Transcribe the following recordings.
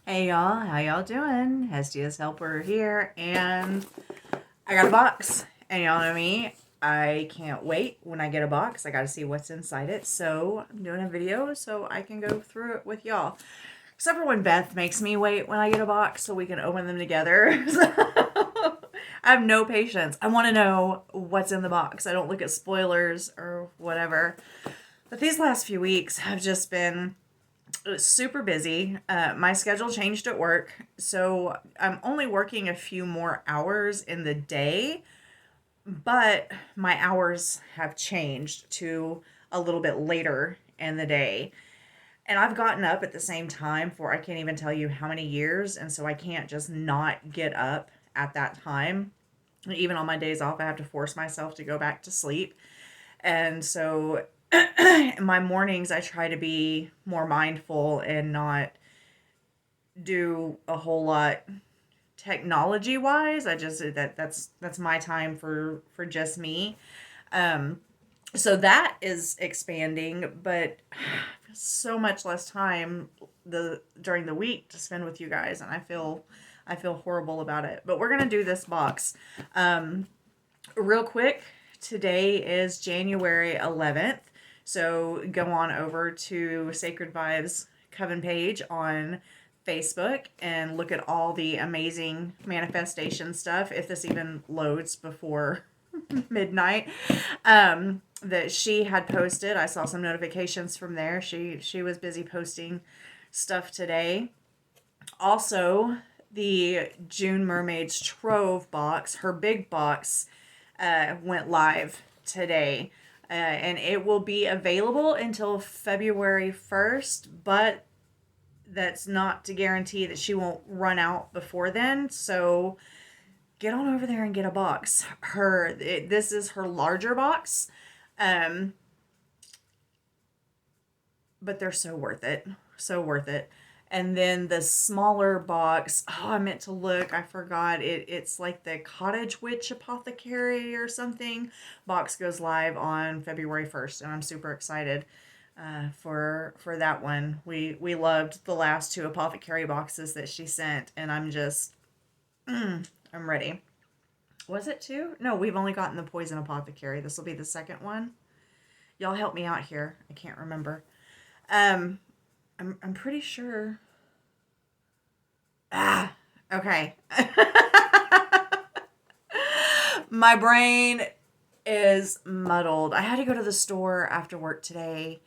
Hey y'all, how y'all doing? Hestia's helper here, and I got a box. And y'all know me, I can't wait when I get a box. I gotta see what's inside it. So I'm doing a video so I can go through it with y'all. Except for when Beth makes me wait when I get a box so we can open them together. I have no patience. I want to know what's in the box. I don't look at spoilers or whatever. But these last few weeks have just been super busy. My schedule changed at work, so I'm only working a few more hours in the day, but my hours have changed to a little bit later in the day. And I've gotten up at the same time for I can't even tell you how many years, and so I can't just not get up at that time. Even on my days off, I have to force myself to go back to sleep. And so in my mornings, I try to be more mindful and not do a whole lot technology wise. I just that's my time for just me. Um, so that is expanding, but so much less time the during the week to spend with you guys, and I feel horrible about it. But we're gonna do this box. Real quick, today is January 11th. So go on over to Sacred Vibes Coven page on Facebook and look at all the amazing manifestation stuff, if this even loads before midnight, that she had posted. I saw some notifications from there. She was busy posting stuff today. Also, the June Mermaids Trove box, her big box, went live today. And it will be available until February 1st, but that's not to guarantee that she won't run out before then. So get on over there and get a box. This is her larger box, um, but they're so worth it. So worth it. And then the smaller box, oh, I meant to look, I forgot. It's like the Cottage Witch Apothecary or something. Box goes live on February 1st, and I'm super excited for that one. We loved the last two apothecary boxes that she sent, and I'm ready. Was it two? No, we've only gotten the Poison Apothecary. This will be the second one. Y'all help me out here. I can't remember. Um, I'm pretty sure. Okay. My brain is muddled. I had to go to the store after work today,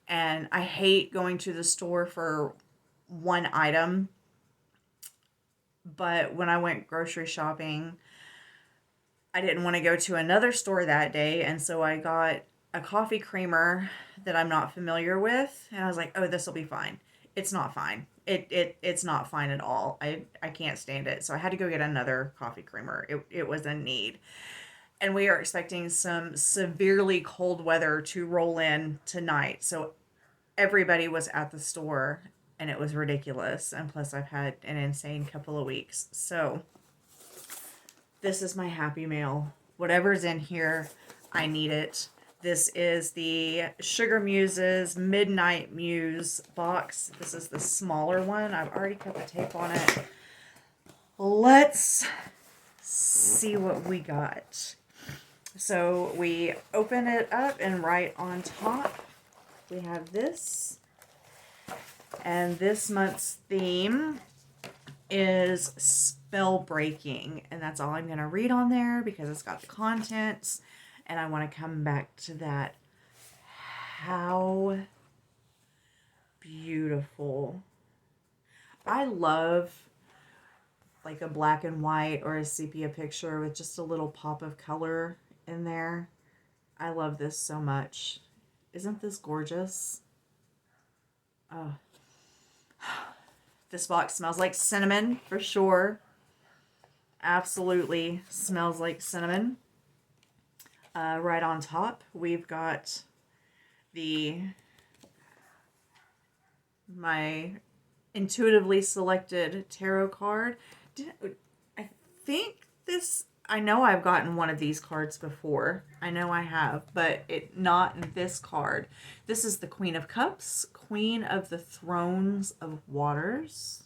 and I hate going to the store for one item. But when I went grocery shopping, I didn't want to go to another store that day, and so I got a coffee creamer that I'm not familiar with, and I was like, "Oh, this will be fine." It's not fine. It's not fine at all. I can't stand it. So I had to go get another coffee creamer. It was a need. And we are expecting some severely cold weather to roll in tonight. So everybody was at the store, and it was ridiculous. And plus I've had an insane couple of weeks. So this is my happy mail. Whatever's in here, I need it. This is the Sugar Muses Midnight Muse box. This is the smaller one. I've already cut the tape on it. Let's see what we got. So we open it up, and right on top we have this. And this month's theme is spell breaking, and that's all I'm going to read on there because it's got the contents, and I want to come back to that. How beautiful. I love like a black and white or a sepia picture with just a little pop of color in there. I love this so much. Isn't this gorgeous? Oh, this box smells like cinnamon for sure. Absolutely smells like cinnamon. Right on top, we've got my intuitively selected tarot card. I think this, I know I've gotten one of these cards before. I know I have, but not this card. This is the Queen of Cups, Queen of the Thrones of Waters.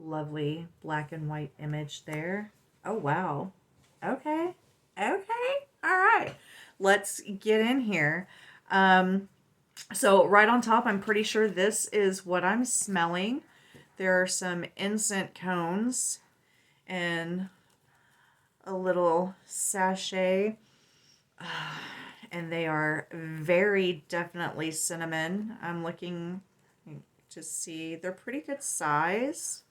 Lovely black and white image there. Oh, wow. Okay. Okay. All right. Let's get in here. So right on top, I'm pretty sure this is what I'm smelling. There are some incense cones and a little sachet. And they are very definitely cinnamon. I'm looking to see. They're pretty good size.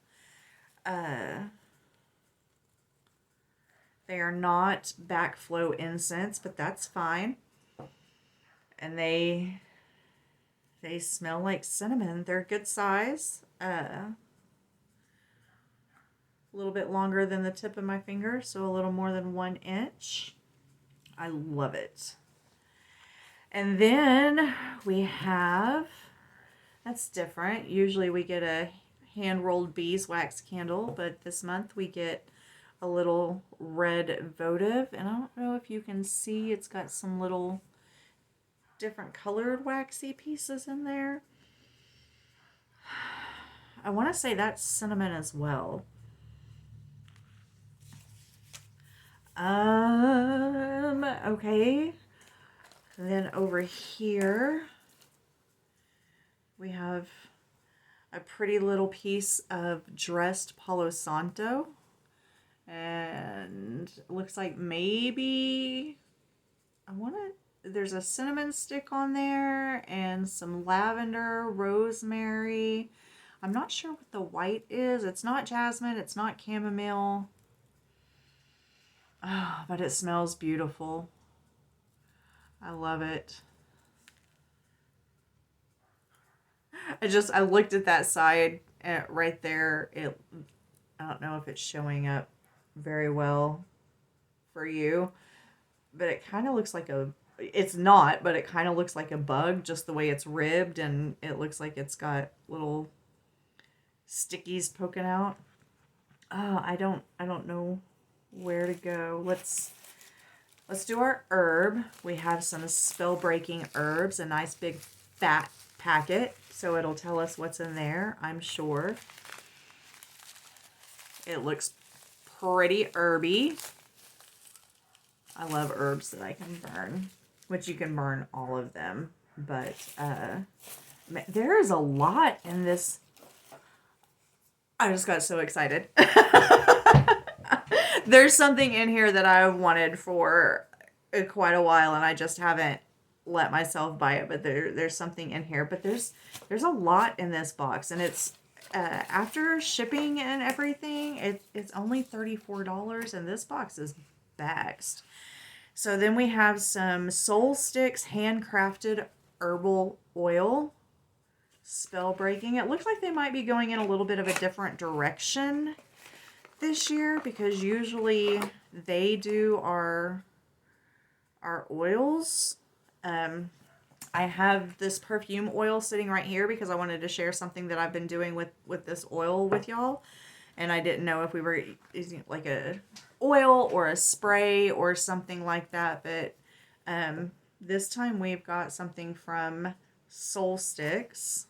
They are not backflow incense, but that's fine. And they smell like cinnamon. They're good size. A little bit longer than the tip of my finger, so a little more than 1 inch. I love it. And then we have, that's different. Usually we get a hand-rolled beeswax candle, but this month we get a little red votive. And I don't know if you can see, it's got some little different colored waxy pieces in there. I want to say that's cinnamon as well. Okay. And then over here, we have a pretty little piece of dressed Palo Santo. And it looks like maybe, there's a cinnamon stick on there and some lavender, rosemary. I'm not sure what the white is. It's not jasmine, it's not chamomile. Oh, but it smells beautiful. I love it. I looked at that side right there. I don't know if it's showing up very well for you, but it kind of looks like it's not, but it kind of looks like a bug, just the way it's ribbed, and it looks like it's got little stickies poking out. Oh, I don't know where to go. Let's do our herb. We have some spell-breaking herbs, a nice big fat packet, so it'll tell us what's in there, I'm sure. It looks pretty herby. I love herbs that I can burn, which you can burn all of them, but there is a lot in this. I just got so excited. There's something in here that I've wanted for quite a while, and I just haven't let myself buy it, but there's something in here. But there's a lot in this box, and it's after shipping and everything, it's only $34, and this box is baxed. So then we have some Soul Sticks handcrafted herbal oil. Spell breaking. It looks like they might be going in a little bit of a different direction this year, because usually they do our oils. I have this perfume oil sitting right here because I wanted to share something that I've been doing with this oil with y'all, and I didn't know if we were using like a oil or a spray or something like that, but this time we've got something from Soul Sticks.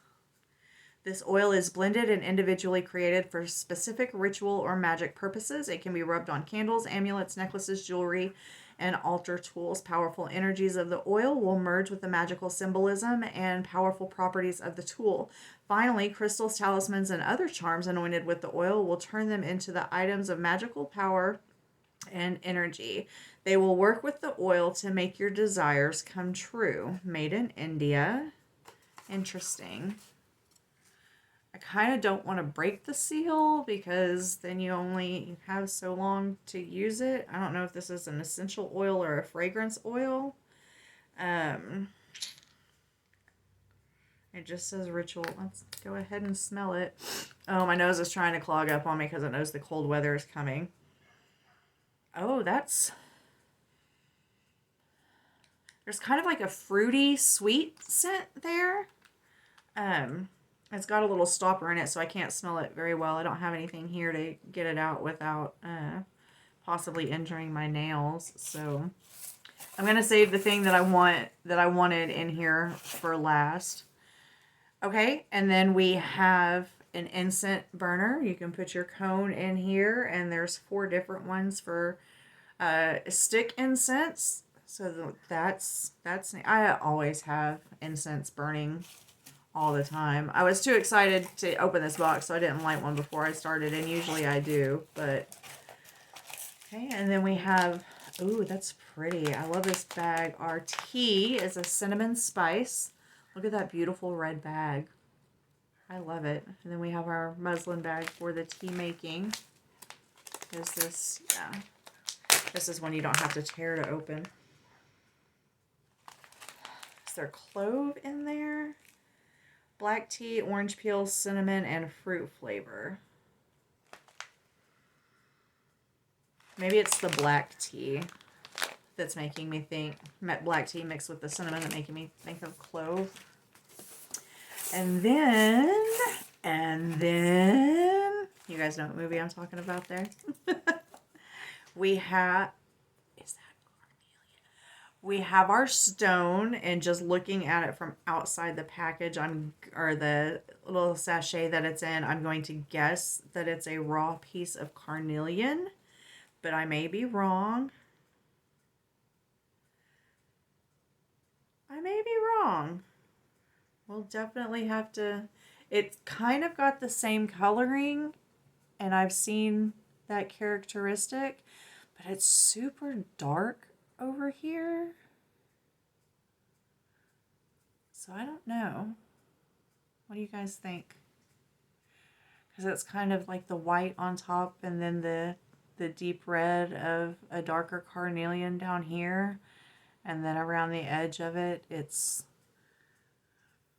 This oil is blended and individually created for specific ritual or magic purposes. It can be rubbed on candles, amulets, necklaces, jewelry, and altar tools. Powerful energies of the oil will merge with the magical symbolism and powerful properties of the tool. Finally, crystals, talismans, and other charms anointed with the oil will turn them into the items of magical power and energy. They will work with the oil to make your desires come true. Made in India. Interesting. I kind of don't want to break the seal because then you only have so long to use it. I don't know if this is an essential oil or a fragrance oil. It just says ritual. Let's go ahead and smell it. Oh, my nose is trying to clog up on me because it knows the cold weather is coming. Oh, there's kind of like a fruity sweet scent there. It's got a little stopper in it, so I can't smell it very well. I don't have anything here to get it out without possibly injuring my nails. So I'm gonna save the thing that I wanted in here for last. Okay, and then we have an incense burner. You can put your cone in here, and there's 4 different ones for stick incense. So that's I always have incense burning all the time. I was too excited to open this box, so I didn't light one before I started, and usually I do, but okay. And then we have, ooh, that's pretty. I love this bag. Our tea is a cinnamon spice. Look at that beautiful red bag. I love it. And then we have our muslin bag for the tea making. Is this, yeah. This is one you don't have to tear to open. Is there clove in there? Black tea, orange peel, cinnamon, and fruit flavor. Maybe it's the black tea that's making me think, black tea mixed with the cinnamon that making me think of clove. And then, you guys know what movie I'm talking about there? We have, is that Carnelian? We have our stone, and just looking at it from outside the package, or the little sachet that it's in, I'm going to guess that it's a raw piece of carnelian, but I may be wrong. We'll definitely have to, it's kind of got the same coloring, and I've seen that characteristic, but it's super dark over here. So I don't know. What do you guys think? Because it's kind of like the white on top, and then the deep red of a darker carnelian down here, and then around the edge of it, it's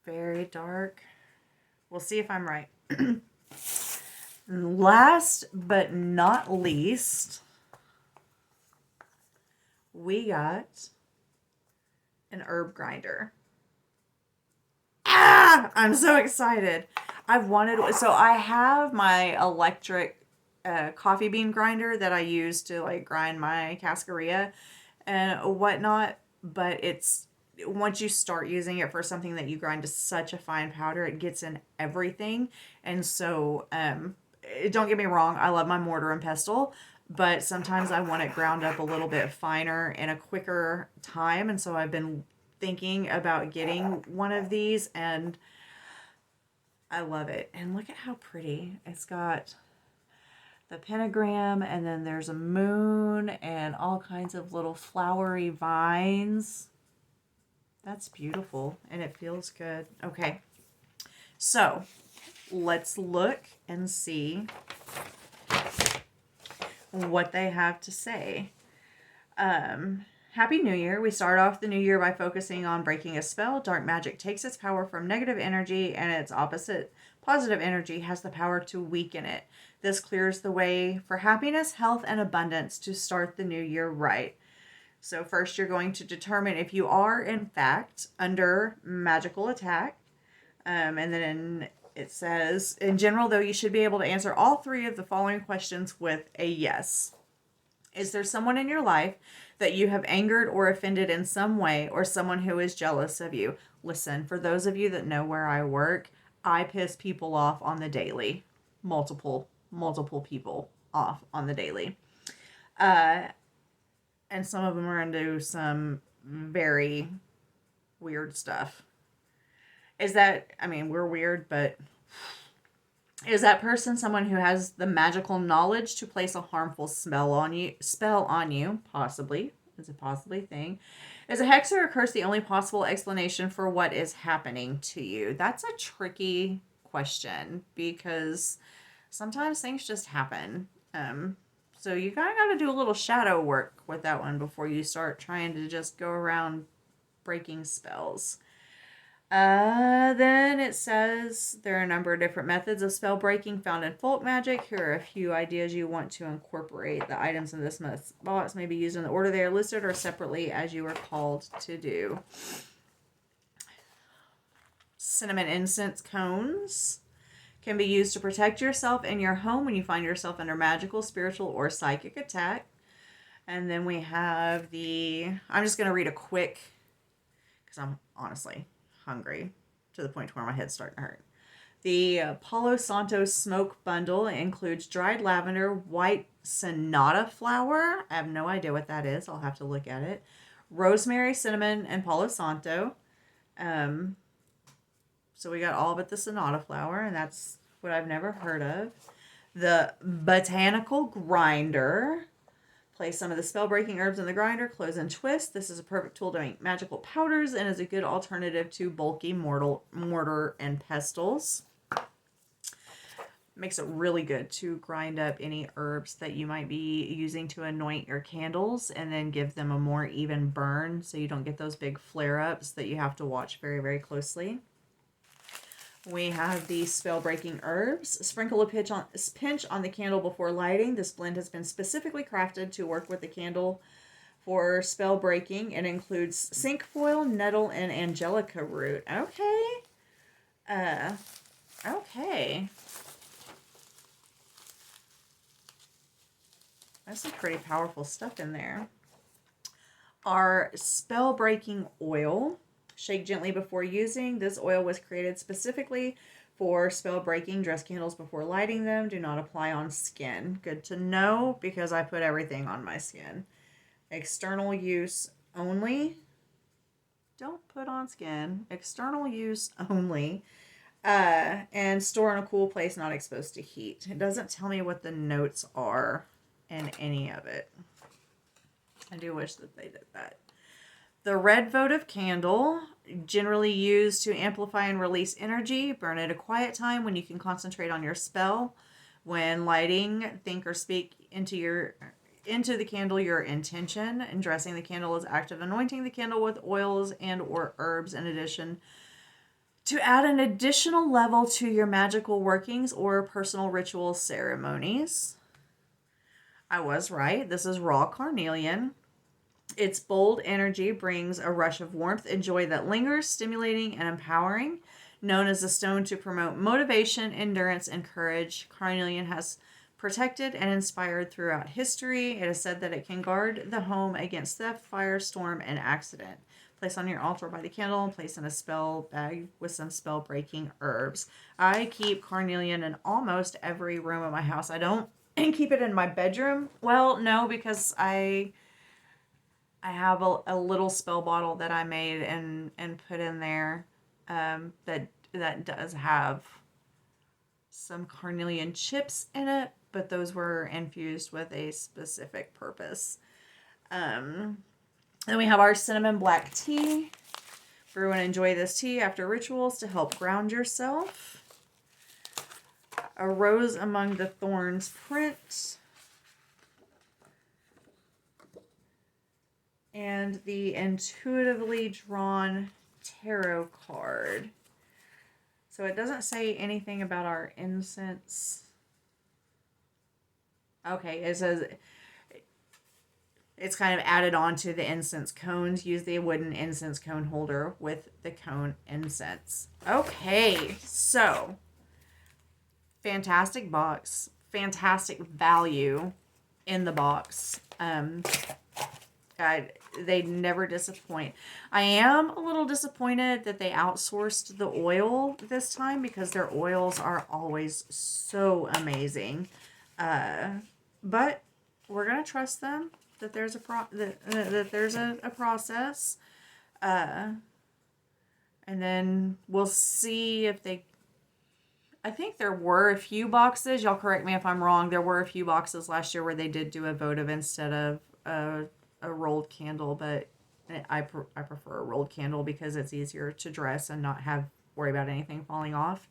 very dark. We'll see if I'm right. Last but not least, we got an herb grinder. I'm so excited. So I have my electric coffee bean grinder that I use to like grind my cascarilla and whatnot, but it's, once you start using it for something that you grind to such a fine powder, it gets in everything. And so don't get me wrong, I love my mortar and pestle, but sometimes I want it ground up a little bit finer in a quicker time. And so I've been thinking about getting one of these, and I love it. And look at how pretty. It's got the pentagram, and then there's a moon and all kinds of little flowery vines. That's beautiful, and it feels good. Okay, so let's look and see what they have to say. Happy New Year. We start off the new year by focusing on breaking a spell. Dark magic takes its power from negative energy, and its opposite, positive energy, has the power to weaken it. This clears the way for happiness, health, and abundance to start the new year right. So first, you're going to determine if you are, in fact, under magical attack. And then it says, in general, though, you should be able to answer all 3 of the following questions with a yes. Is there someone in your life that you have angered or offended in some way, or someone who is jealous of you? Listen, for those of you that know where I work, I piss people off on the daily. Multiple people off on the daily. And some of them are into some very weird stuff. Is that, I mean, we're weird, but is that person someone who has the magical knowledge to place a harmful spell on you? Possibly. It's a possibly thing. Is a hex or a curse the only possible explanation for what is happening to you? That's a tricky question, because sometimes things just happen. So you kind of got to do a little shadow work with that one before you start trying to just go around breaking spells. Then it says there are a number of different methods of spell breaking found in folk magic. Here are a few ideas you want to incorporate. The items in this box may be used in the order they are listed or separately as you are called to do. Cinnamon incense cones can be used to protect yourself and your home when you find yourself under magical, spiritual, or psychic attack. And then we have I'm just going to read a quick, because I'm honestly hungry to the point where my head's starting to hurt. The Palo Santo smoke bundle includes dried lavender, white sonata flower. I have no idea what that is. I'll have to look at it. Rosemary, cinnamon, and Palo Santo. Um, so we got all but the sonata flower, and that's what I've never heard of. The botanical grinder. Place some of the spell-breaking herbs in the grinder, close and twist. This is a perfect tool to make magical powders and is a good alternative to bulky mortar and pestles. Makes it really good to grind up any herbs that you might be using to anoint your candles and then give them a more even burn so you don't get those big flare-ups that you have to watch very, very closely. We have the spell-breaking herbs. Sprinkle a pinch on the candle before lighting. This blend has been specifically crafted to work with the candle for spell breaking. It includes cinquefoil, nettle, and angelica root. Okay. Okay. That's some pretty powerful stuff in there. Our spell-breaking oil. Shake gently before using. This oil was created specifically for spell-breaking dress candles before lighting them. Do not apply on skin. Good to know because I put everything on my skin. External use only. Don't put on skin. External use only. And store in a cool place not exposed to heat. It doesn't tell me what the notes are in any of it. I do wish that they did that. The red votive candle, generally used to amplify and release energy. Burn at a quiet time when you can concentrate on your spell. When lighting, think or speak into the candle your intention. And dressing the candle is active anointing the candle with oils and or herbs in addition to add an additional level to your magical workings or personal ritual ceremonies. I was right. This is raw carnelian. Its bold energy brings a rush of warmth and joy that lingers, stimulating and empowering. Known as a stone to promote motivation, endurance, and courage, carnelian has protected and inspired throughout history. It is said that it can guard the home against theft, fire, storm, and accident. Place on your altar by the candle and place in a spell bag with some spell-breaking herbs. I keep carnelian in almost every room of my house. I don't keep it in my bedroom. Well, no, because I have a little spell bottle that I made and put in there that does have some carnelian chips in it, but those were infused with a specific purpose. Then we have our cinnamon black tea. Brew and enjoy this tea after rituals to help ground yourself. A Rose Among the Thorns print. And the intuitively drawn tarot card. So it doesn't say anything about our incense. Okay, it says it's kind of added on to the incense cones. Use the wooden incense cone holder with the cone incense. Okay, so fantastic box. Fantastic value in the box. They never disappoint. I am a little disappointed that they outsourced the oil this time because their oils are always so amazing. But we're gonna trust them that there's a process, and then we'll see if they. I think there were a few boxes. Y'all correct me if I'm wrong. There were a few boxes last year where they did do a votive instead of a rolled candle, but I prefer a rolled candle because it's easier to dress and not worry about anything falling off.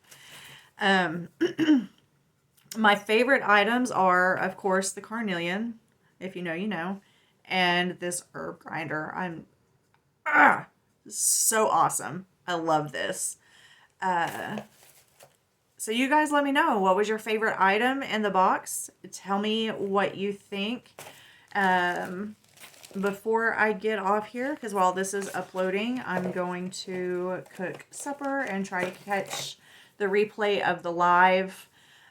My favorite items are, of course, the carnelian, if you know, you know, and this herb grinder. I'm so awesome. I love this. So you guys let me know, what was your favorite item in the box? Tell me what you think. Before I get off here, because while this is uploading, I'm going to cook supper and try to catch the replay of the live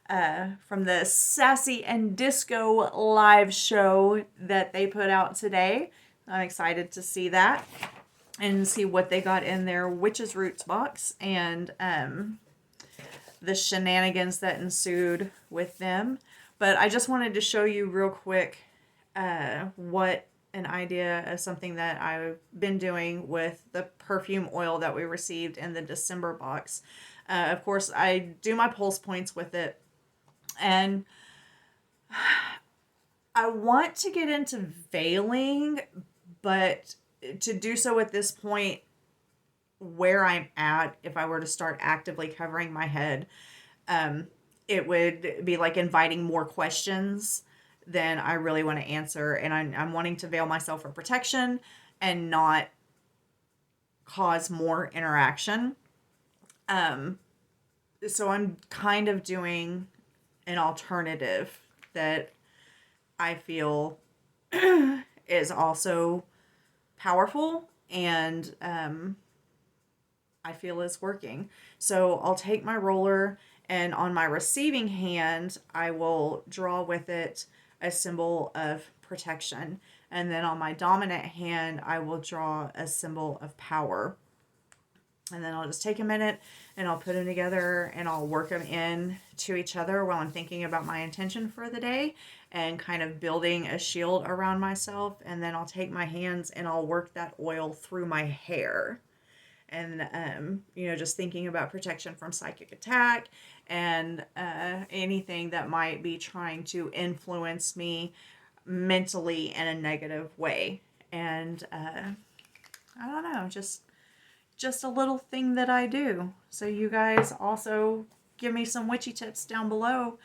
from the Sassy and Disco live show that they put out today. I'm excited to see that and see what they got in their Witch's Roots box. And the shenanigans that ensued with them. But I just wanted to show you real quick what an idea of something that I've been doing with the perfume oil that we received in the December box. Of course, I do my pulse points with it, and I want to get into veiling, but to do so at this point, where I'm at, if I were to start actively covering my head, it would be like inviting more questions than I really want to answer. And I'm wanting to veil myself for protection and not cause more interaction. So I'm kind of doing an alternative that I feel is also powerful and I feel is working. So I'll take my roller, and on my receiving hand, I will draw with it a symbol of protection. And then on my dominant hand, I will draw a symbol of power. And then I'll just take a minute and I'll put them together and I'll work them in to each other while I'm thinking about my intention for the day and kind of building a shield around myself. And then I'll take my hands and I'll work that oil through my hair. And, just thinking about protection from psychic attack and anything that might be trying to influence me mentally in a negative way. And I don't know, just a little thing that I do. So you guys also give me some witchy tips down below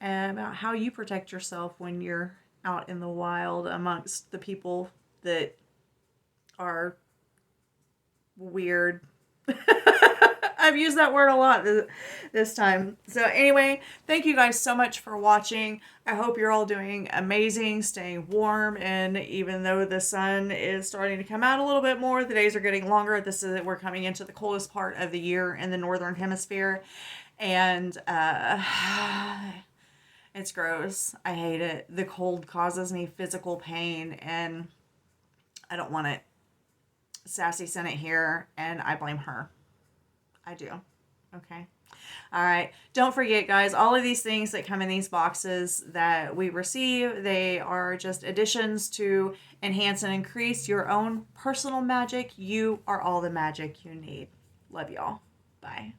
about how you protect yourself when you're out in the wild amongst the people that are weird. I've used that word a lot this time. So anyway, thank you guys so much for watching. I hope you're all doing amazing, staying warm, and even though the sun is starting to come out a little bit more, the days are getting longer. We're coming into the coldest part of the year in the northern hemisphere, and it's gross. I hate it. The cold causes me physical pain, and I don't want it. Sassy sent it here, and I blame her. I do. Okay. All right. Don't forget, guys, all of these things that come in these boxes that we receive, they are just additions to enhance and increase your own personal magic. You are all the magic you need. Love y'all. Bye.